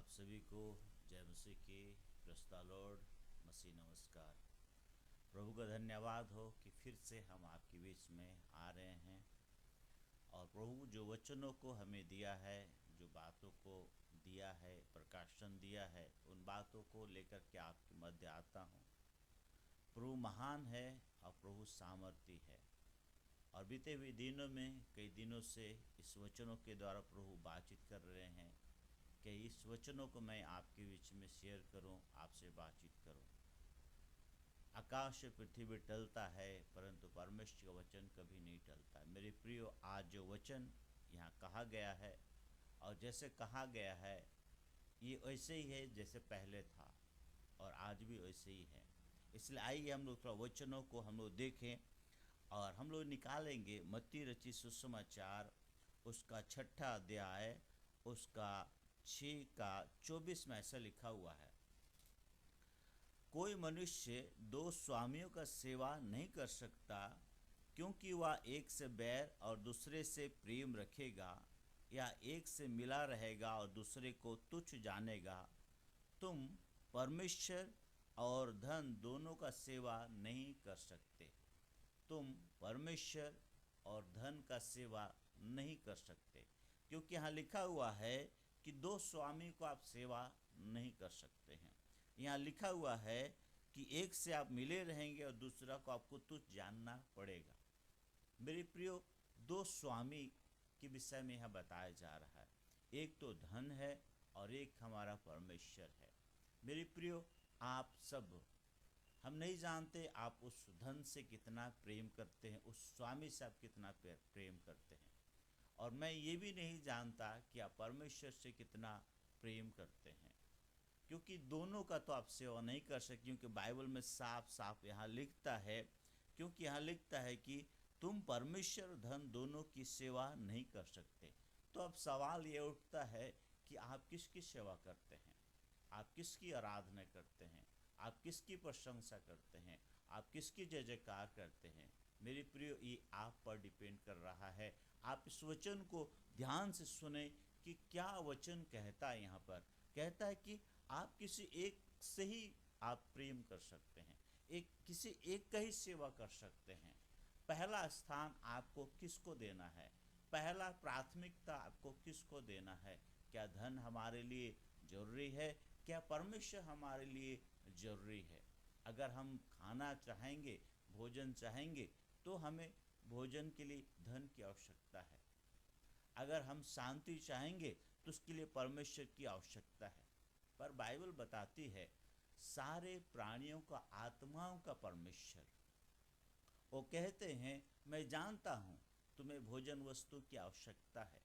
सभी को जय मसीह की। Praise the Lord. मसीह नमस्कार। प्रभु का धन्यवाद हो कि फिर से हम आपके बीच में आ रहे हैं और प्रभु जो वचनों को हमें दिया है, जो बातों को दिया है, प्रकाशन दिया है, उन बातों को लेकर के आपके मध्य आता हूँ। प्रभु महान है और प्रभु सामर्थी है। और बीते हुए दिनों में कई दिनों से इस वचनों के द्वारा प्रभु बातचीत कर रहे हैं कि इस वचनों को मैं आपके बीच में शेयर करूं, आपसे बातचीत करूं। आकाश पृथ्वी टलता है परंतु परमेश्वर का वचन कभी नहीं टलता। मेरे प्रियो, आज जो वचन यहाँ कहा गया है और जैसे कहा गया है ये वैसे ही है जैसे पहले था और आज भी वैसे ही है। इसलिए आइए हम लोग थोड़ा वचनों को हम लोग देखें और हम लोग निकालेंगे मत्ती रचित सुसमाचार उसका 6ठा अध्याय उसका 6 का 24 में ऐसा लिखा हुआ है, कोई मनुष्य दो स्वामियों का सेवा नहीं कर सकता, क्योंकि वह एक से बैर और दूसरे से प्रेम रखेगा, या एक से मिला रहेगा और दूसरे को तुच्छ जानेगा। तुम परमेश्वर और धन दोनों का सेवा नहीं कर सकते। तुम परमेश्वर और धन का सेवा नहीं कर सकते, क्योंकि यहाँ लिखा हुआ है कि दो स्वामी को आप सेवा नहीं कर सकते हैं। यहाँ लिखा हुआ है कि एक से आप मिले रहेंगे और दूसरा को आपको तुच्छ जानना पड़ेगा। मेरे प्रियो, दो स्वामी के विषय में यहाँ बताया जा रहा है। एक तो धन है और एक हमारा परमेश्वर है। मेरे प्रियो, आप सब हम नहीं जानते आप उस धन से कितना प्रेम करते हैं, उस स्वामी से आप कितना प्रेम करते हैं, और मैं ये भी नहीं जानता कि आप परमेश्वर से कितना प्रेम करते हैं, क्योंकि दोनों का तो आप सेवा नहीं कर सकते। क्योंकि बाइबल में साफ साफ यहाँ लिखता है, क्योंकि यहाँ लिखता है कि तुम परमेश्वर धन दोनों की सेवा नहीं कर सकते। तो अब सवाल ये उठता है कि आप किसकी सेवा करते हैं, आप किसकी आराधना करते हैं, आप किसकी प्रशंसा करते हैं, आप किसकी जय जयकार करते हैं। मेरे प्रियो, ये आप पर डिपेंड कर रहा है। आप इस वचन को ध्यान से सुने कि क्या वचन कहता है। यहाँ पर कहता है कि आप किसी एक से ही आप प्रेम कर सकते हैं, किसी एक का ही सेवा कर सकते हैं। पहला स्थान आपको किसको देना है, पहला प्राथमिकता आपको किसको देना है। क्या धन हमारे लिए जरूरी है, क्या परमेश्वर हमारे लिए जरूरी है। अगर हम खाना चाहेंगे, भोजन चाहेंगे, तो हमें भोजन के लिए धन की आवश्यकता है। अगर हम शांति चाहेंगे तो उसके लिए परमेश्वर की आवश्यकता है। पर बाइबल बताती है सारे प्राणियों का, आत्माओं का परमेश्वर। वो कहते हैं, मैं जानता हूँ तुम्हें भोजन वस्तु की आवश्यकता है,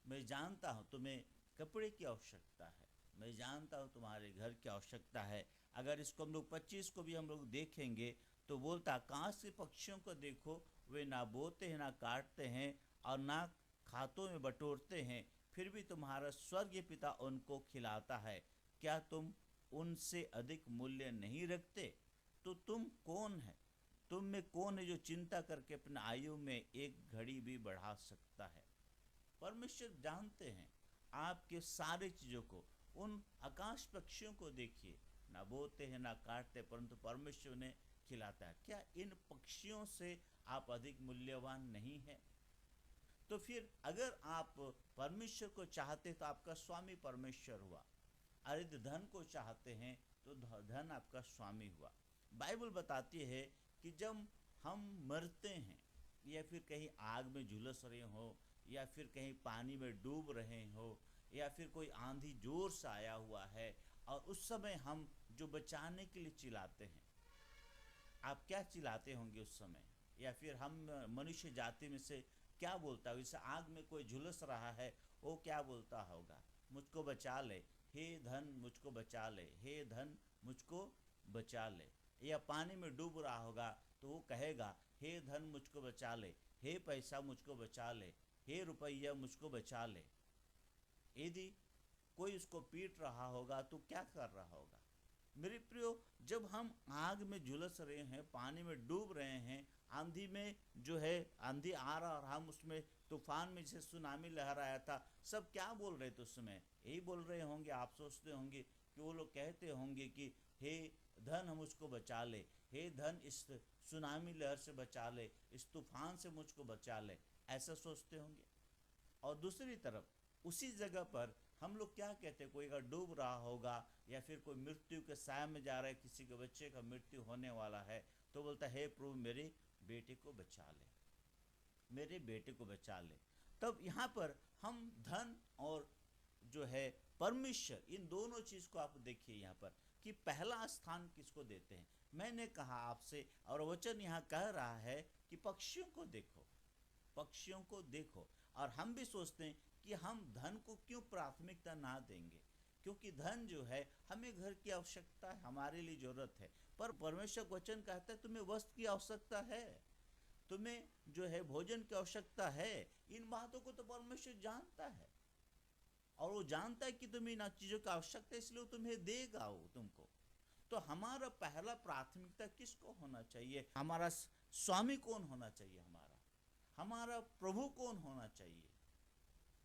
मैं जानता हूँ तुम्हें कपड़े की आवश्यकता है, मैं जानता हूँ तुम्हारे घर की आवश्यकता है। अगर इसको हम लोग 25 को भी हम लोग देखेंगे तो बोलता, आकाश के पक्षियों को देखो, वे ना बोते हैं, ना काटते हैं और ना खातों में बटोरते हैं, फिर भी तुम्हारा स्वर्गीय पिता उनको खिलाता है। क्या तुम उनसे अधिक मूल्य नहीं रखते? तो तुम कौन है, तुम में कौन है जो चिंता करके अपने आयु में एक घड़ी भी बढ़ा सकता है। परमेश्वर जानते हैं आपके सारे चीज़ों को। उन आकाश पक्षियों को देखिए, ना बोते हैं ना काटते, परंतु परमेश्वर ने खिलाता है। क्या इन पक्षियों से आप अधिक मूल्यवान नहीं है? तो फिर अगर आप परमेश्वर को चाहते तो आपका स्वामी परमेश्वर हुआ। अरे धन को चाहते हैं तो धन आपका स्वामी हुआ। बाइबल बताती है कि जब हम मरते हैं या फिर कहीं आग में झुलस रहे हो या फिर कहीं पानी में डूब रहे हो या फिर कोई आंधी जोर से आया हुआ है और उस समय हम जो बचाने के लिए चिल्लाते हैं, आप क्या चिल्लाते होंगे उस समय? या फिर हम मनुष्य जाति में से क्या बोलता है? जैसे आग में कोई झुलस रहा है, वो क्या बोलता होगा? मुझको बचा ले, हे धन मुझको बचा ले, हे धन मुझको बचा ले। या पानी में डूब रहा होगा तो वो कहेगा, हे धन मुझको बचा ले, हे पैसा मुझको बचा ले, हे रुपया मुझको बचा ले। यदि कोई उसको पीट रहा होगा तो क्या कर रहा होगा? मेरे प्रियो, जब हम आग में झुलस रहे हैं, पानी में डूब रहे हैं, आंधी में जो है आंधी आ रहा और हम उसमें तूफान में जैसे सुनामी लहर आया था, सब क्या बोल रहे थे उस समय? यही बोल रहे होंगे, आप सोचते होंगे कि वो लोग कहते होंगे कि हे धन हम मुझको बचा ले, हे धन इस सुनामी लहर से बचा ले, इस तूफान से मुझको बचा ले, ऐसा सोचते होंगे। और दूसरी तरफ उसी जगह पर हम लोग क्या कहते हैं, कोई अगर डूब रहा होगा या फिर कोई मृत्यु के साय में जा रहा है, किसी के बच्चे का मृत्यु होने वाला है, तो बोलता है हे प्रभु मेरे बेटे को बचा ले, मेरे बेटे को बचा ले। तब यहाँ पर हम धन और जो है परमेश्वर, इन दोनों चीज को आप देखिए यहाँ पर कि पहला स्थान किसको देते हैं। मैंने कहा आपसे, और वचन यहाँ कह रहा है कि पक्षियों को देखो, पक्षियों को देखो। और हम भी सोचते हैं कि हम धन को क्यों प्राथमिकता ना देंगे, क्योंकि धन जो है हमें घर की आवश्यकता है, हमारे लिए जरूरत है। पर परमेश्वर वचन कहता है तुम्हें वस्त्र की आवश्यकता है, तुम्हें जो है भोजन की आवश्यकता है। इन बातों को तो परमेश्वर जानता है, और वो जानता है कि तुम्हें इन चीजों की आवश्यकता है, इसलिए वो तुम्हें देगा वो तुमको। तो हमारा पहला प्राथमिकता किसको होना चाहिए? हमारा स्वामी कौन होना चाहिए? हमारा प्रभु कौन होना चाहिए?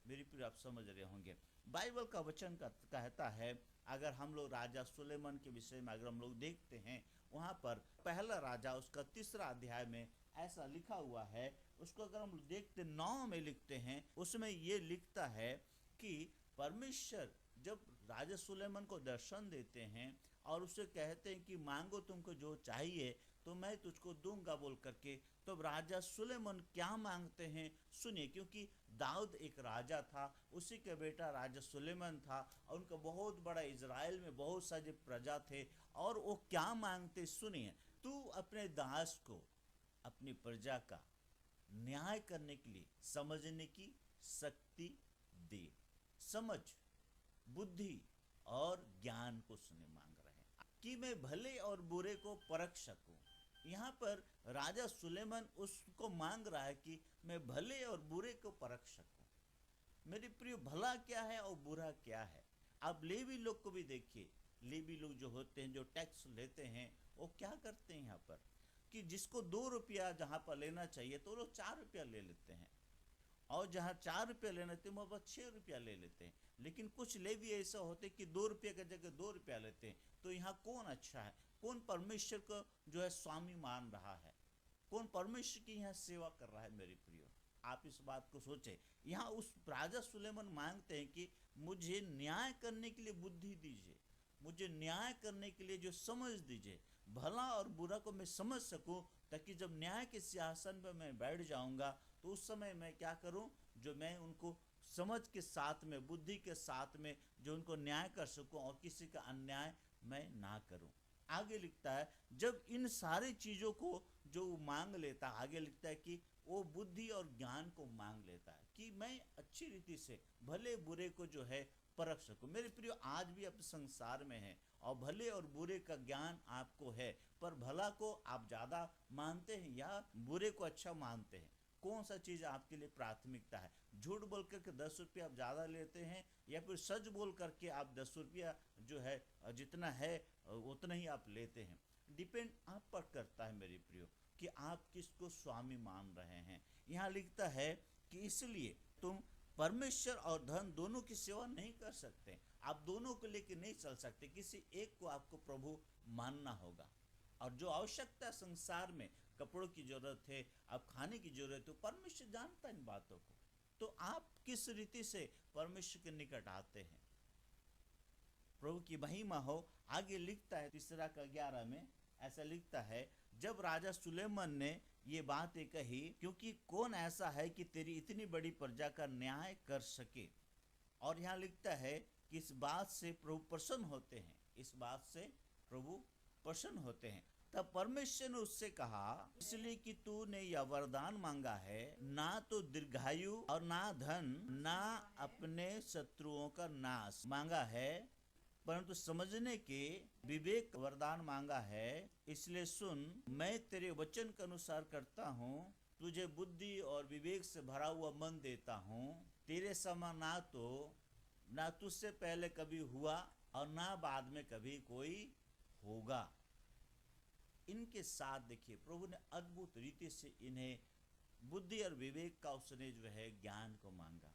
मेरी प्रिय, आप समझ रहे होंगे बाइबल का वचन कहता है, अगर हम लोग राजा सुलेमान के विषय में अगर हम लोग देखते हैं, वहाँ पर पहला राजा उसका 3 अध्याय में ऐसा लिखा हुआ है। उसको अगर हम देखते 9 में लिखते हैं, उसमें ये लिखता है कि परमेश्वर जब राजा सुलेमान को दर्शन देते हैं और उसे कहते हैं कि मांगो तुमको जो चाहिए तो मैं तुझको दूंगा बोल करके, तो राजा सुलेमान क्या मांगते हैं सुनिए। क्योंकि दाऊद एक राजा था, उसी के बेटा राजा सुलेमान था, और उनका बहुत बड़ा इजराइल में बहुत सारे प्रजा थे। और वो क्या मांगते सुनिए, तू अपने दास को अपनी प्रजा का न्याय करने के लिए समझने की शक्ति दे, समझ, बुद्धि और ज्ञान को सुने मांग रहे हैं कि मैं भले और बुरे को परख सकूं। यहाँ पर राजा सुलेमान उसको मांग रहा है कि मैं भले और बुरे को परख सकूं। मेरे प्रिय, भला क्या है और बुरा क्या है? आप लेवी लोग को भी देखिए, लेवी लोग जो होते हैं, जो टैक्स लेते हैं, वो क्या करते हैं यहाँ पर कि जिसको 2 रुपया जहाँ पर लेना चाहिए तो लोग 4 रुपया ले लेते हैं, और जहाँ 4 रुपया लेना चाहिए वहाँ पर 6 रुपया ले लेते हैं। लेकिन कुछ लेवी ऐसा होते कि 2 रुपये की जगह 2 रुपया लेते हैं। तो यहाँ कौन अच्छा है? कौन परमेश्वर को जो है स्वामी मान रहा है? कौन परमेश्वर की यहाँ सेवा कर रहा है? मेरे प्रियो, आप इस बात को सोचे। यहाँ उस राजा सुलेमान मांगते हैं कि मुझे न्याय करने के लिए बुद्धि दीजिए, मुझे न्याय करने के लिए जो समझ दीजिए, भला और बुरा को मैं समझ सकूं, ताकि जब न्याय के सिंहासन पर मैं बैठ जाऊंगा तो उस समय मैं क्या करूं, जो मैं उनको समझ के साथ में, बुद्धि के साथ में जो उनको न्याय कर सकूं और किसी का अन्याय मैं ना करूं। आगे लिखता है, जब इन सारी चीजों को जो मांग लेता, आगे लिखता है कि वो बुद्धि और ज्ञान को मांग लेता है कि मैं अच्छी रीति से भले बुरे को जो है परख सकूं। मेरे प्रियो, आज भी आप संसार में हैं और भले और बुरे का ज्ञान आपको है, पर भला को आप ज्यादा मानते हैं या बुरे को अच्छा मानते हैं? कौन सा चीज आपके लिए प्राथमिकता है? झूठ बोल करके 10 रुपया आप ज्यादा लेते हैं, या फिर सच बोल करके आप 10 रुपया जो है जितना है उतना ही आप लेते हैं? डिपेंड आप पर करता है मेरे प्रियो कि आप किसको स्वामी मान रहे हैं। यहाँ लिखता है कि इसलिए तुम परमेश्वर और धन दोनों की सेवा नहीं कर सकते, आप दोनों को लेकर नहीं चल सकते, किसी एक को आपको प्रभु मानना होगा। और जो आवश्यकता संसार में, कपड़ों की जरूरत है, अब खाने की जरूरत है, परमेश्वर जानता है इन बातों को। तो आप किस रीति से परमेश्वर के निकट आते हैं? प्रभु की महिमा हो। आगे लिखता है 3:11 में ऐसा लिखता है, जब राजा सुलेमान ने ये बातें कही, क्योंकि कौन ऐसा है कि तेरी इतनी बड़ी प्रजा का न्याय कर सके। और यहाँ लिखता है कि इस बात से प्रभु प्रसन्न होते हैं, इस बात से प्रभु प्रसन्न होते हैं। तब परमेश्वर ने उससे कहा, इसलिए कि तूने यह वरदान मांगा है, ना तो दीर्घायु और ना धन, ना अपने शत्रुओं का नाश मांगा है, परंतु समझने के विवेक वरदान मांगा है। इसलिए सुन, मैं तेरे वचन के अनुसार करता हूँ, तुझे बुद्धि और विवेक से भरा हुआ मन देता हूँ। तेरे समान ना तुझसे पहले कभी हुआ और ना बाद में कभी कोई होगा। इनके साथ देखिए प्रभु ने अद्भुत रीति से इन्हें बुद्धि और विवेक का उसने जो है ज्ञान को मांगा,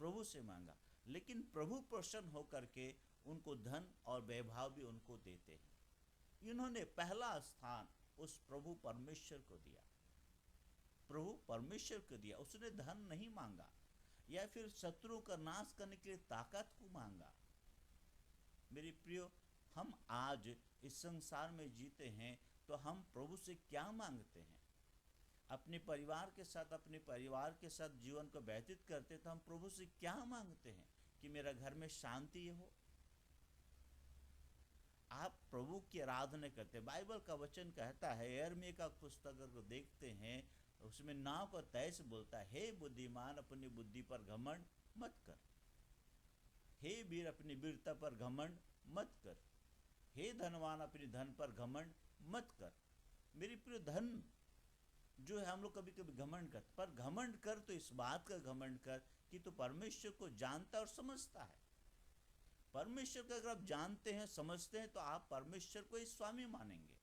प्रभु से मांगा, लेकिन प्रभु प्रसन्न होकर के उनको धन और वैभव भी उनको देते हैं। इन्होंने पहला स्थान उस प्रभु परमेश्वर को दिया, प्रभु परमेश्वर को दिया। उसने धन नहीं मांगा या फिर शत्रु का नाश करने के लिए ताकत को मांगा। मेरे प्रियो, हम आज इस संसार में जीते हैं तो हम प्रभु से क्या मांगते हैं? अपने परिवार के साथ जीवन को व्यतीत करते तो हम प्रभु से क्या मांगते हैं? कि मेरा घर में शांति हो। आप प्रभु की आराधना करते हैं। बाइबल का वचन कहता है, यिर्मयाह का पुस्तक को देखते हैं, उसमें 9 को 23 बोलता है, हे बुद्धिमान अपनी बुद्धि पर घमंड मत कर, हे वीर अपनी वीरता पर घमंड मत कर, हे धनवान अपनी धन पर घमंड मत कर। मेरी प्रिय, धन जो है हम लोग कभी कभी घमंड करते, पर घमंड कर तो इस बात का घमंड कर कि तू परमेश्वर को जानता और समझता है। परमेश्वर को अगर आप जानते हैं, समझते हैं, तो आप परमेश्वर को ही स्वामी मानेंगे।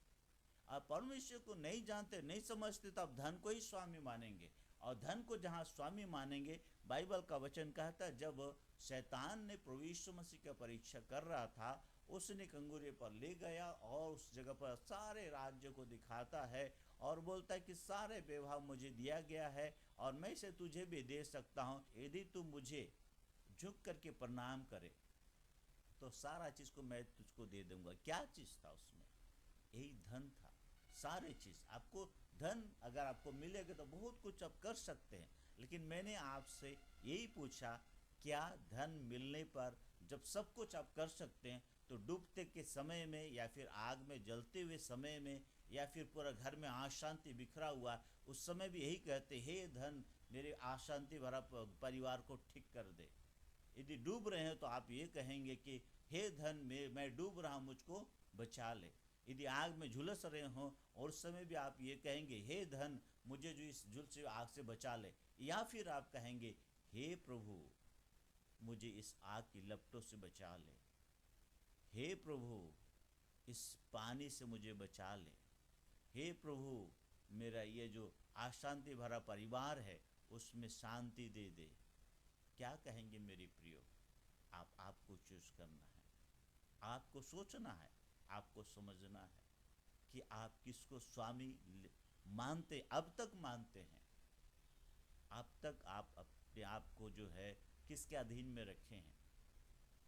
आप परमेश्वर को नहीं जानते, नहीं समझते, तो आप धन को ही स्वामी मानेंगे। और धन को जहाँ स्वामी मानेंगे, बाइबल का वचन कहता है, जब शैतान ने प्रभु यीशु मसीह का परीक्षा कर रहा था, उसने कंगूरे पर ले गया और उस जगह पर सारे राज्य को दिखाता है और बोलता है कि सारे वैभव मुझे दिया गया है और मैं इसे तुझे भी दे सकता हूँ, यदि तू मुझे झुक करके प्रणाम करे तो सारा चीज़ को मैं तुझको दे दूंगा। क्या चीज़ था उसमें? यही धन था। सारे चीज़ आपको, धन अगर आपको मिलेगा तो बहुत कुछ आप कर सकते हैं, लेकिन मैंने आपसे यही पूछा, क्या धन मिलने पर जब सब कुछ आप कर सकते हैं तो डूबते के समय में या फिर आग में जलते हुए समय में या फिर पूरा घर में अशांति बिखरा हुआ, उस समय भी यही कहते, हे धन मेरे अशांति भरा परिवार को ठीक कर दे। यदि डूब रहे हैं तो आप ये कहेंगे कि हे धन मैं डूब रहा हूँ, मुझको बचा ले। यदि आग में झुलस रहे हों और उस समय भी आप ये कहेंगे, हे धन मुझे जो इस झुलसे आग से बचा ले। या फिर आप कहेंगे, हे प्रभु मुझे इस आग की लपटों से बचा ले, हे प्रभु इस पानी से मुझे बचा ले, हे प्रभु मेरा ये जो अशांति भरा परिवार है उसमें शांति दे दे। क्या कहेंगे मेरे प्रियो? आपको चूज करना है, आपको सोचना है, आपको समझना है कि आप किसको स्वामी मानते, अब तक मानते हैं। अब तक आप अपने आप को जो है किसके अधीन में रखे हैं?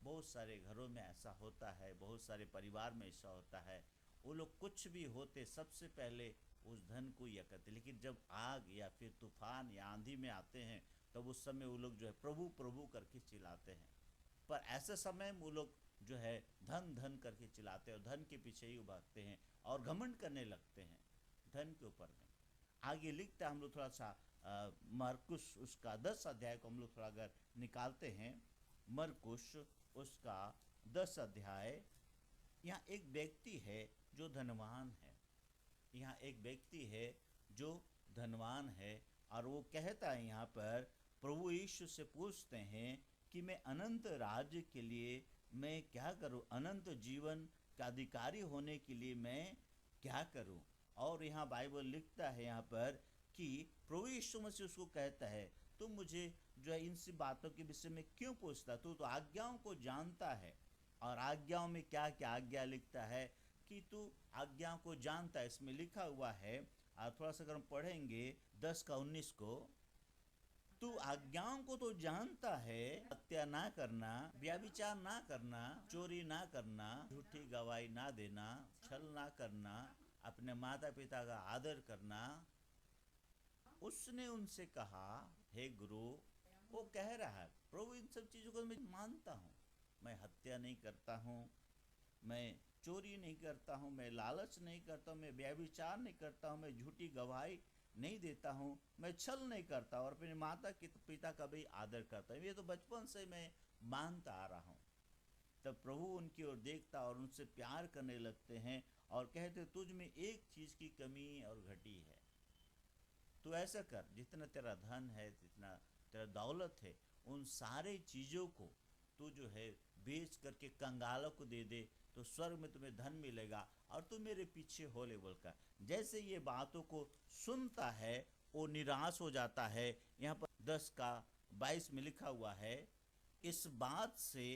बहुत सारे घरों में ऐसा होता है, बहुत सारे परिवार में ऐसा होता है, वो लोग कुछ भी होते सबसे पहले उस धन को यह करते, लेकिन जब आग या फिर तूफान या आंधी में आते हैं तब उस समय वो लोग जो है प्रभु प्रभु करके चिल्लाते हैं। पर ऐसे समय में वो लोग जो है धन धन करके चिल्लाते हैं और धन के पीछे ही भागते हैं और घमंड करने लगते हैं धन के ऊपर में। आगे लिखता है, हम लोग थोड़ा सा मरकुस उसका 10 अध्याय को हम लोग थोड़ा अगर निकालते हैं, मरकुस उसका 10 अध्याय। यहाँ एक व्यक्ति है जो धनवान है, यहाँ एक व्यक्ति है जो धनवान है और वो कहता है यहाँ पर, प्रभु यीशु से पूछते हैं कि मैं अनंत राज्य के लिए मैं क्या करूं, अनंत जीवन का अधिकारी होने के लिए मैं क्या करूं? और यहाँ बाइबल लिखता है यहाँ पर कि प्रभु यीशु मसीह उसको कहता है, तुम मुझे जो है इन सी बातों के विषय में क्यों पूछता? तू तो आज्ञाओं को जानता है। और आज्ञाओं में क्या क्या आज्ञा लिखता है कि तू आज्ञाओं को जानता है, इसमें लिखा हुआ है। और थोड़ा सा अगर हम पढ़ेंगे 10 का 19 को, तू आज्ञाओं को तो जानता है, हत्या ना करना, व्यभिचार ना करना, चोरी ना करना, झूठी गवाही ना देना, छल ना करना, अपने माता पिता का आदर करना। उसने उनसे कहा, हे गुरु, वो कह रहा है प्रभु इन सब चीज़ों को मैं मानता हूँ, मैं हत्या नहीं करता हूँ, मैं चोरी नहीं करता हूँ, मैं लालच नहीं करता हूँ, मैं व्यभिचार नहीं करता हूँ, मैं झूठी गवाही नहीं देता हूँ, मैं छल नहीं करता और अपने माता पिता का भी आदर करता हूँ, ये तो बचपन से मैं मानता आ रहा हूँ। तब प्रभु उनकी ओर देखता और उनसे प्यार करने लगते हैं और कहते, तुझ में एक चीज़ की कमी और घटी है, तू ऐसा कर, जितना तेरा धन है, जितना तेरा दौलत है, उन सारे चीज़ों को तू जो है बेच करके कंगालों को दे दे, तो स्वर्ग में तुम्हें धन मिलेगा और तुम मेरे पीछे हो लेवल का। जैसे ये बातों को सुनता है वो निराश हो जाता है। यहाँ पर 10 का 22 में लिखा हुआ है, इस बात से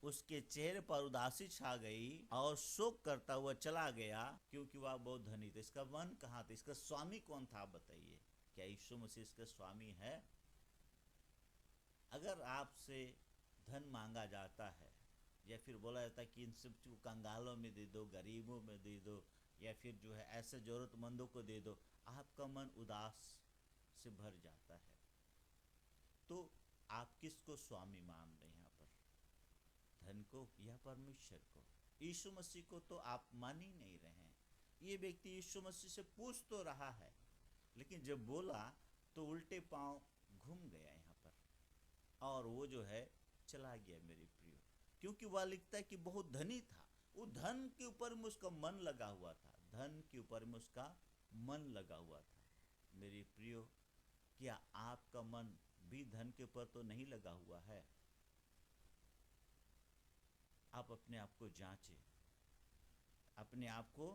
उसके चेहरे पर उदासी छा गई और शोक करता हुआ चला गया, क्योंकि वह बहुत धनी था। इसका मन कहाँ था? इसका स्वामी कौन था? आप बताइए, क्या यीशु मसीह इसका स्वामी है? अगर आपसे धन मांगा जाता है या फिर बोला जाता है कि इन सब को कंगालों में दे दो, गरीबों में दे दो, या फिर जो है ऐसे जरूरतमंदों को दे दो, आपका मन उदास से भर जाता है। तो आप किसको स्वामी मान रहे हैं यहाँ पर? धन को या परमेश्वर को? यीशु मसीह को तो आप मान ही नहीं रहे हैं। ये व्यक्ति यीशु मसीह से पूछ तो रहा है, लेकिन जब बोला तो उल्टे पांव घूम गया यहाँ पर, और वो जो है चला गया मेरे प्रियो। क्योंकि वह लिखता है कि बहुत धनी था, वो धन के ऊपर में उसका मन लगा हुआ था, धन के ऊपर में उसका मन लगा हुआ था। मेरे प्रियो, क्या आपका मन भी धन के ऊपर तो नहीं लगा हुआ है? आप अपने आप को जांचें, अपने आप को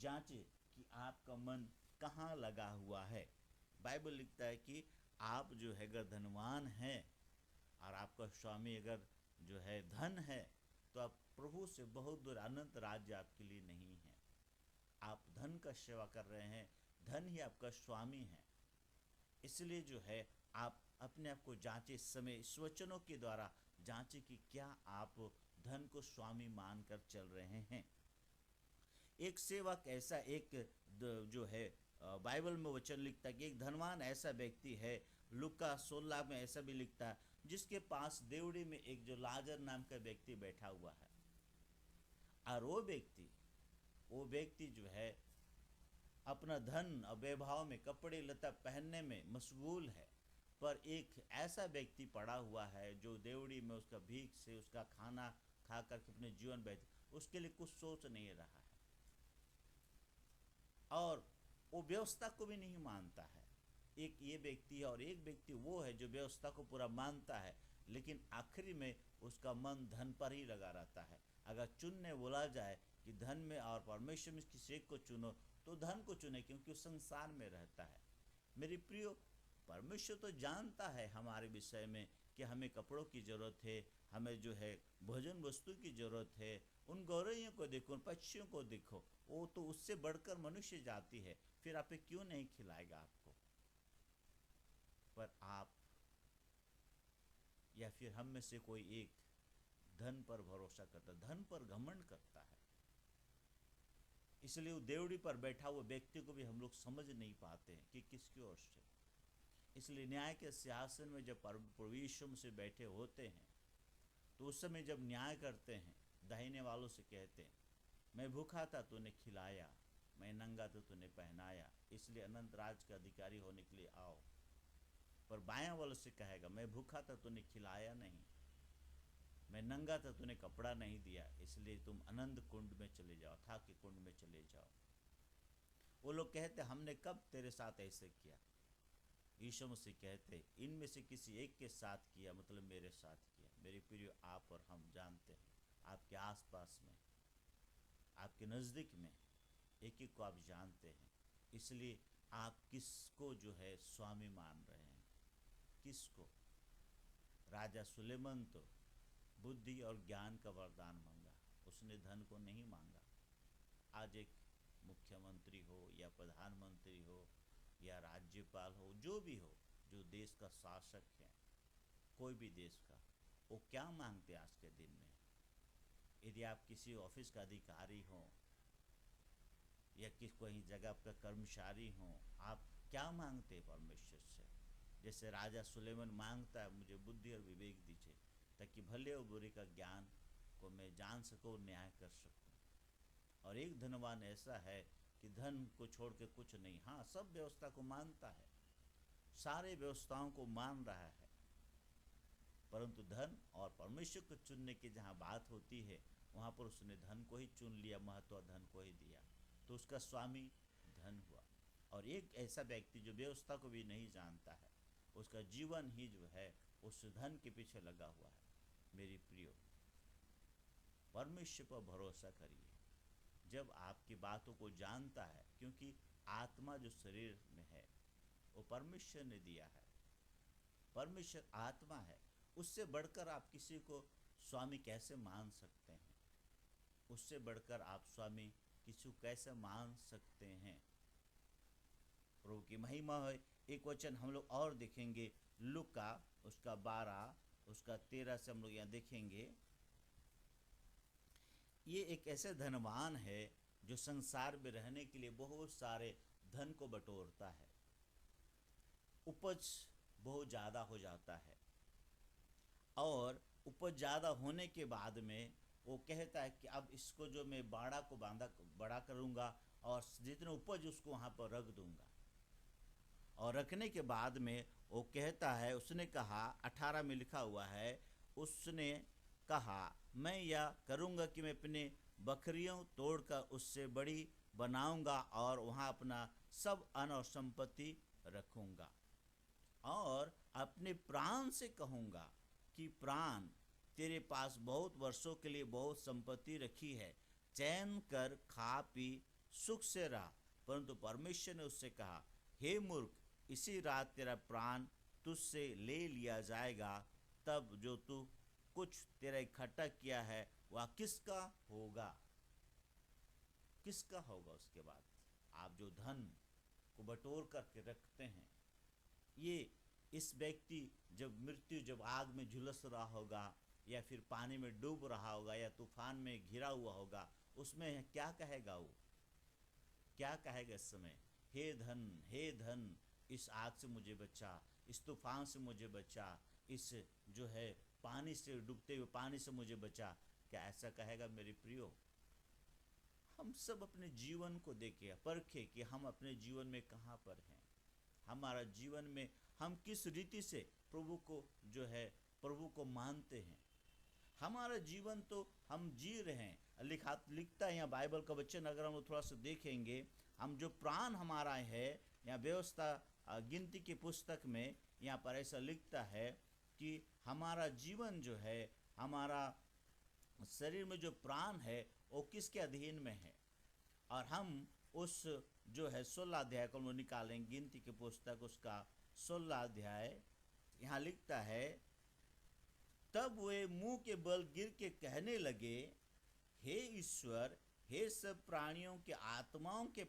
जांचें कि आपका मन कहाँ लगा हुआ है। बाइबल लिखता है कि आप जो है अगर धनवान हैं और आपका स्वामी अगर जो है धन है, तो आप प्रभु से बहुत दूर, अनंत राज्य आपके लिए नहीं है। आप धन का सेवा कर रहे हैं, धन ही आपका स्वामी है। इसलिए जो है आप अपने आप को जांचें, इस समय इस वचनों के द्वारा जांचें कि क्या आप धन को स्वामी मानकर चल रहे हैं। एक सेवक ऐसा, एक जो है बाइबल में वचन लिखता है कि एक धनवान ऐसा व्यक्ति है, लूका 16 में ऐसा भी लिखता है, जिसके पास देवड़ी में एक जो लाजर नाम का व्यक्ति बैठा हुआ है, और वो व्यक्ति जो है अपना धन और वैभव में, कपड़े लता पहनने में मशगूल है, पर एक ऐसा व्यक्ति पड़ा हुआ है जो देवड़ी में उसका भीख से उसका खाना खा करके अपने जीवन व्यतीत, उसके लिए कुछ सोच नहीं रहा है, और वो व्यवस्था को भी नहीं मानता है। एक ये व्यक्ति है, और एक व्यक्ति वो है जो व्यवस्था को पूरा मानता है, लेकिन आखिरी में उसका मन धन पर ही लगा रहता है। अगर चुनने बोला जाए कि धन में और परमेश्वर में किसी एक को चुनो, तो धन को चुने, क्योंकि वो संसार में रहता है। मेरे प्रियो, परमेश्वर तो जानता है हमारे विषय में कि हमें कपड़ों की ज़रूरत है, हमें जो है भोजन वस्तु की ज़रूरत है। उन गौरैयों को देखो, उन पक्षियों को देखो, वो तो उससे बढ़कर मनुष्य जाति है, फिर आप क्यों नहीं खिलाएगा आपको? पर आप या फिर हम में से कोई एक धन पर भरोसा करता, धन पर घमंड करता है। इसलिए वो देवड़ी पर बैठा हुआ व्यक्ति को भी हम लोग समझ नहीं पाते हैं कि किसकी ओर से। इसलिए न्याय के सिंहासन में जब प्रभु यीशु से बैठे होते हैं, तो उस समय जब न्याय करते हैं, दाहिने वालों से कहते हैं, मैं भूखा था तूने खिलाया, मैं नंगा था तूने पहनाया, इसलिए अनंत राज का अधिकारी होने के लिए आओ। पर बायां वालों से कहेगा, मैं भूखा था तूने खिलाया नहीं, मैं नंगा था तूने कपड़ा नहीं दिया, इसलिए तुम अनंत कुंड में चले जाओ, था के कुंड में चले जाओ। वो लोग कहते, हमने कब तेरे साथ ऐसे किया? यीशु मसीह कहते, इनमें से किसी एक के साथ किया, मतलब मेरे साथ किया। मेरे प्रिय, आप और हम जानते हैं, आपके आसपास में, आपके नज़दीक में एक एक को आप जानते हैं। इसलिए आप किसको जो है स्वामी मान रहे हैं? किसको? राजा सुलेमान तो बुद्धि और ज्ञान का वरदान मांगा, उसने धन को नहीं मांगा। आज एक मुख्यमंत्री हो या प्रधानमंत्री हो या राज्यपाल हो, जो भी हो, जो देश का शासक है, कोई भी देश का, वो क्या मांगते हैं आज के दिन में? यदि आप किसी ऑफिस का अधिकारी हो या कोई जगह का कर्मचारी हो, आप क्या मांगते हैं परमेश्वर से? जैसे राजा सुलेमान मांगता है, मुझे बुद्धि और विवेक दीजिए, ताकि भले और बुरे का ज्ञान को मैं जान सकूँ, न्याय कर सकूँ। और एक धनवान ऐसा है कि धन को छोड़ के कुछ नहीं, हाँ, सब व्यवस्था को मानता है, सारे व्यवस्थाओं को मान रहा है, परंतु धन और परमेश्वर को चुनने की जहाँ बात होती है, वहाँ पर उसने धन को ही चुन लिया, महत्व धन को ही दिया, तो उसका स्वामी धन हुआ। और एक ऐसा व्यक्ति जो व्यवस्था को भी नहीं जानता है, उसका जीवन ही जो है उस धन के पीछे लगा हुआ है। मेरी प्रियो, परमेश्वर पर भरोसा करिए। जब आपकी बातों को जानता है, क्योंकि आत्मा जो शरीर में है वो परमेश्वर ने दिया है, परमेश्वर आत्मा है, उससे बढ़कर आप किसी को स्वामी कैसे मान सकते हैं? उससे बढ़कर आप स्वामी किसी को कैसे मान सकते हैं? प्रभु की महिमा है। एक वचन हम लोग और देखेंगे, लूका उसका 12 उसका 13 से हम लोग यहाँ देखेंगे। ये एक ऐसे धनवान है जो संसार में रहने के लिए बहुत सारे धन को बटोरता है। उपज बहुत ज़्यादा हो जाता है और उपज ज़्यादा होने के बाद में वो कहता है कि अब इसको जो मैं बाड़ा को बड़ा करूँगा और जितने उपज उसको वहाँ पर रख दूँगा। और रखने के बाद में वो कहता है, उसने कहा 18 में लिखा हुआ है, उसने कहा मैं यह करूँगा कि मैं अपने बकरियों तोड़कर उससे बड़ी बनाऊँगा और वहाँ अपना सब अन्न और संपत्ति रखूँगा और अपने प्राण से कहूँगा कि प्राण, तेरे पास बहुत वर्षों के लिए बहुत संपत्ति रखी है, चैन कर खा पी सुख से रहा। परंतु परमेश्वर ने उससे कहा, हे मूर्ख, इसी रात तेरा प्राण तुझसे ले लिया जाएगा, तब जो तू कुछ तेरा इकट्ठा किया है वह किसका होगा? किसका होगा? उसके बाद आप जो धन को बटोर करके रखते हैं, ये इस व्यक्ति जब आग में झुलस रहा होगा या फिर पानी में डूब रहा होगा या तूफान में घिरा हुआ होगा, उसमें क्या कहेगा? वो क्या कहेगा इस समय? हे धन, इस आग से मुझे बचा, इस तूफान से मुझे बचा, इस जो है पानी से डूबते हुए पानी से मुझे बचा। क्या ऐसा कहेगा? मेरे प्रियो, हम सब अपने जीवन को देखें, परखें कि हम अपने जीवन में कहाँ पर हैं। हमारा जीवन में हम किस रीति से प्रभु को जो है प्रभु को मानते हैं। हमारा जीवन तो हम जी रहे हैं, लिखता है यहाँ बाइबल का वचन, अगर हम थोड़ा सा देखेंगे, हम जो प्राण हमारा है, यहाँ व्यवस्था गिनती की पुस्तक में यहाँ पर ऐसा लिखता है कि हमारा जीवन जो है, हमारा शरीर में जो प्राण है वो किसके अधीन में है। और हम उस जो है 16 अध्याय को हम निकालेंगे, गिनती की पुस्तक उसका 16 अध्याय, यहाँ लिखता है, तब वे मुंह के बल गिर के कहने लगे, हे ईश्वर, हे सब प्राणियों के आत्माओं के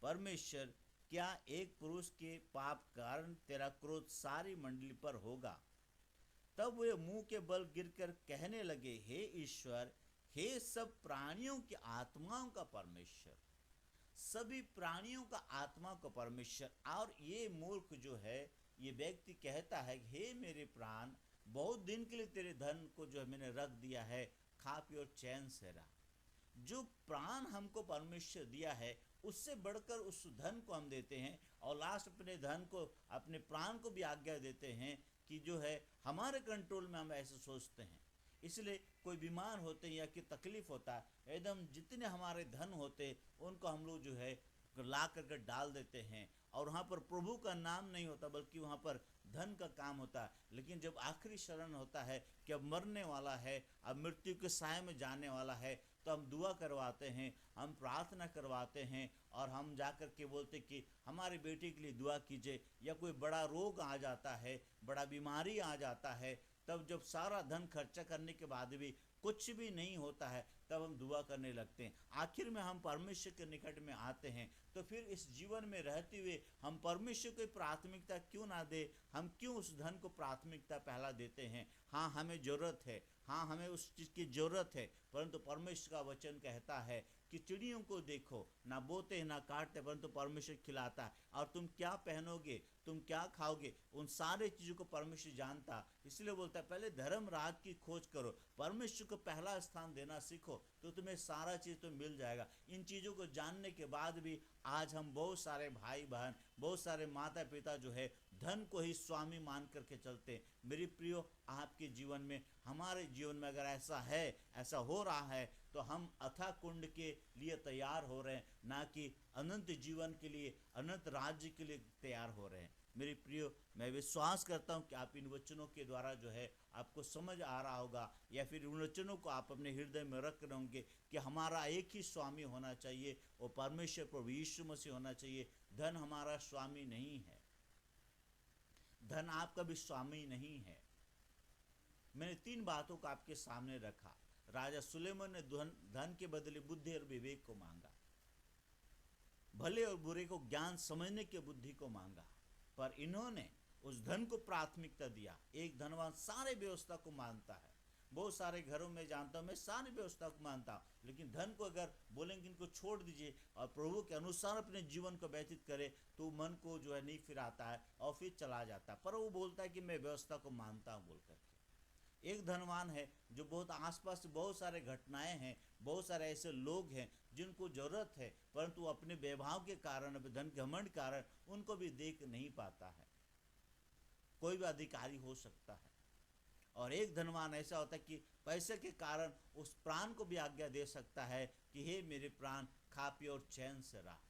परमेश्वर, क्या एक पुरुष के पाप कारण तेरा क्रोध सारी मंडली पर होगा? तब वे मुंह के बल गिरकर कहने लगे, हे ईश्वर, हे सब प्राणियों की आत्माओं का परमेश्वर, सभी प्राणियों का आत्मा का परमेश्वर। और ये मूर्ख जो है, ये व्यक्ति कहता है, हे मेरे प्राण, बहुत दिन के लिए तेरे धन को जो है मैंने रख दिया है, खा पी और चैन से रहा। जो प्राण हमको परमेश्वर दिया है, उससे बढ़कर उस धन को हम देते हैं और लास्ट अपने धन को, अपने प्राण को भी आज्ञा देते हैं कि जो है हमारे कंट्रोल में, हम ऐसे सोचते हैं। इसलिए कोई बीमार होते हैं या कि तकलीफ होता है, एकदम जितने हमारे धन होते उनको हम लोग जो है ला करके डाल देते हैं और वहाँ पर प्रभु का नाम नहीं होता, बल्कि वहाँ पर धन का काम होता है। लेकिन जब आखिरी शरण होता है कि अब मरने वाला है, अब मृत्यु के साए में जाने वाला है, तो हम दुआ करवाते हैं, हम प्रार्थना करवाते हैं और हम जा कर के बोलते कि हमारे बेटे के लिए दुआ कीजिए। या कोई बड़ा रोग आ जाता है, बड़ा बीमारी आ जाता है, तब जब सारा धन खर्चा करने के बाद भी कुछ भी नहीं होता है, तब हम दुआ करने लगते हैं। आखिर में हम परमेश्वर के निकट में आते हैं, तो फिर इस जीवन में रहते हुए हम परमेश्वर को प्राथमिकता क्यों ना दे? हम क्यों उस धन को प्राथमिकता पहला देते हैं? हाँ, हमें ज़रूरत है, हाँ हमें उस चीज़ की ज़रूरत है, परंतु परमेश्वर का वचन कहता है कि चिड़ियों को देखो, ना बोते ना काटते, परंतु परमेश्वर खिलाता है। और तुम क्या पहनोगे, तुम क्या खाओगे, उन सारे चीज़ों को परमेश्वर जानता। इसलिए बोलता है पहले धर्म राज की खोज करो, परमेश्वर को पहला स्थान देना सीखो, तो तुम्हें सारा चीज़ तो मिल जाएगा। इन चीज़ों को जानने के बाद भी आज हम बहुत सारे भाई बहन, बहुत सारे माता पिता जो है धन को ही स्वामी मान करके चलते हैं। मेरी प्रियो, आपके जीवन में, हमारे जीवन में अगर ऐसा है, ऐसा हो रहा है, तो हम अथाह कुंड के लिए तैयार हो रहे हैं, ना कि अनंत जीवन के लिए, अनंत राज्य के लिए तैयार हो रहे हैं। मेरे प्रियो, मैं विश्वास करता हूँ कि आप इन वचनों के द्वारा जो है आपको समझ आ रहा होगा, या फिर उन वचनों को आप अपने हृदय में रख रहे होंगे कि हमारा एक ही स्वामी होना चाहिए, वो परमेश्वर प्रभु यीशु मसीह होना चाहिए। धन हमारा स्वामी नहीं है, धन आपका भी स्वामी नहीं है। मैंने 3 बातों को आपके सामने रखा। राजा सुलेमान ने धन के बदले बुद्धि और विवेक को मांगा, भले और बुरे को ज्ञान समझने की बुद्धि को मांगा, पर इन्होंने उस धन को प्राथमिकता दिया। एक धनवान सारे व्यवस्था को मानता है, बहुत सारे घरों में जानता हूँ मैं सारी व्यवस्था को मानता हूँ, लेकिन धन को अगर बोलेंगे इनको छोड़ दीजिए और प्रभु के अनुसार अपने जीवन को व्यतीत करे, तो मन को जो है नहीं फिराता है और फिर चला जाता है। पर वो बोलता है कि मैं व्यवस्था को मानता हूँ बोल करके। एक धनवान है जो बहुत आसपास बहुत सारे घटनाएं हैं, बहुत सारे ऐसे लोग हैं जिनको जरूरत है, परंतु अपने वैभव के कारण, धन घमंड कारण उनको भी देख नहीं पाता है। कोई भी अधिकारी हो सकता है। और एक धनवान ऐसा होता है कि पैसे के कारण उस प्राण को भी आज्ञा दे सकता है कि हे मेरे प्राण, खा पी और चैन से रहा।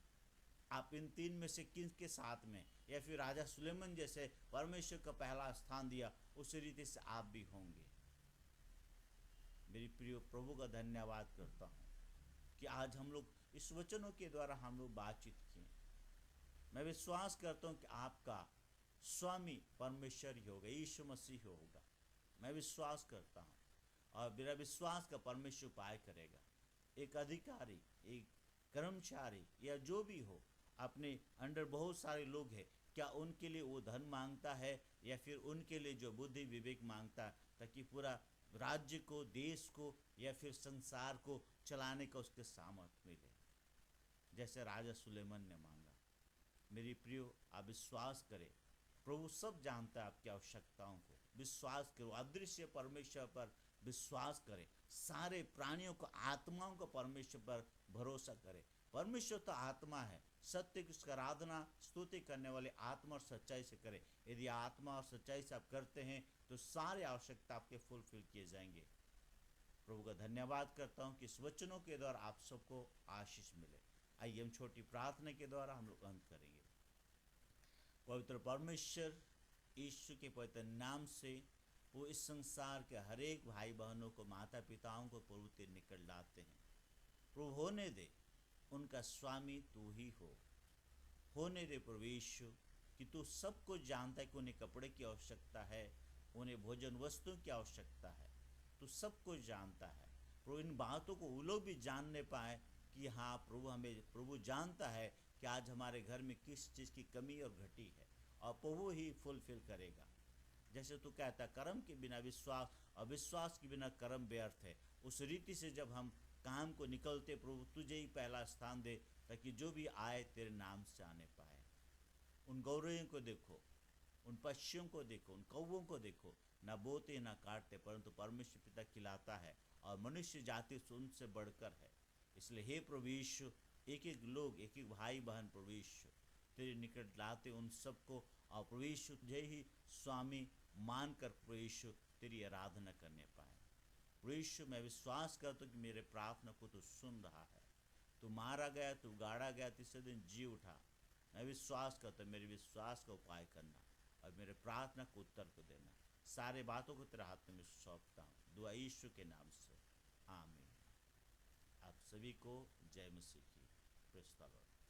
आप इन 3 में से किसके साथ में, या फिर राजा सुलेमान जैसे परमेश्वर का पहला स्थान दिया, उसी रीति से आप भी होंगे। मेरी प्रिय, प्रभु का धन्यवाद करता हूँ कि आज हम लोग इस वचनों के द्वारा हम लोग बातचीत किए। मैं विश्वास करता हूँ कि आपका स्वामी परमेश्वर ही होगा, यीशु मसीह होगा। मैं विश्वास करता हूँ, और मेरा विश्वास का परमेश्वर उपाय करेगा। एक अधिकारी, एक कर्मचारी या जो भी हो, अपने अंडर बहुत सारे लोग हैं, क्या उनके लिए वो धन मांगता है, या फिर उनके लिए जो बुद्धि विवेक मांगता है, ताकि पूरा राज्य को, देश को, या फिर संसार को चलाने का उसके सामर्थ्य मिले, जैसे राजा सुलेमान ने मांगा। मेरी प्रियो, आप विश्वास करें, प्रभु सब जानता है आपकी आवश्यकताओं को। विश्वास करो, अदृश्य परमेश्वर पर विश्वास करें। सारे प्राणियों को, आत्माओं को परमेश्वर पर भरोसा करें। परमेश्वर तो आत्मा है, सत्य की उसकी आराधना स्तुति करने वाले आत्मा और सच्चाई से करें। यदि आत्मा और सच्चाई से आप करते हैं तो सारी आवश्यकता आपके फुलफिल किए जाएंगे। प्रभु का धन्यवाद करता हूँ कि इस वचनों के द्वारा आप सबको आशीष मिले। आइए हम छोटी प्रार्थना के द्वारा हम लोग अंत करेंगे। पवित्र परमेश्वर, यीशु के पवित्र नाम से वो इस संसार के हर एक भाई बहनों को, माता पिताओं को प्रभु तेरे निकट लाते हैं। प्रभु होने दे, उनका स्वामी तू ही हो। होने दे प्रभु यीशु कि तू सब कुछ जानता है कि उन्हें कपड़े की आवश्यकता है, उन्हें भोजन वस्तुओं की आवश्यकता है, तू सब कुछ जानता है। प्रभु इन बातों को वो लोग भी जानने पाए कि हाँ प्रभु, हमें प्रभु जानता है कि आज हमारे घर में किस चीज़ की कमी और घटी है, और प्रभु ही फुलफिल करेगा। जैसे तू कहता, कर्म के बिना विश्वास, और विश्वास के बिना कर्म व्यर्थ है। उस रीति से जब हम काम को निकलते, प्रभु तुझे ही पहला स्थान दे, ताकि जो भी आए तेरे नाम से आने पाए। उन गौरवों को देखो, उन पक्षियों को देखो, उन कौवों को देखो, ना बोते ना काटते, परंतु परमेश्वर पिता खिलाता है, और मनुष्य जाति उनसे बढ़कर है। इसलिए हे प्रभु यीशु, एक एक लोग, एक एक भाई बहन प्रभु यीशु तेरे निकट लाते उन सबको, और प्रभु यीशु तुझे ही स्वामी मानकर प्रभु यीशु तेरी आराधना करने पाए। प्रभु यीशु, मैं विश्वास करता हूँ कि मेरे प्रार्थना को तू सुन रहा है। तू मारा गया, तू गाड़ा गया, तीसरे दिन जी उठा। मैं विश्वास करता हूँ, मेरे विश्वास का उपाय करना और मेरे प्रार्थना को उत्तर को देना। सारे बातों को तेरे हाथ में सौंपता हूँ, दुआ यीशु के नाम से, आमीन। आप सभी को जय मसीह की। Praise the Lord.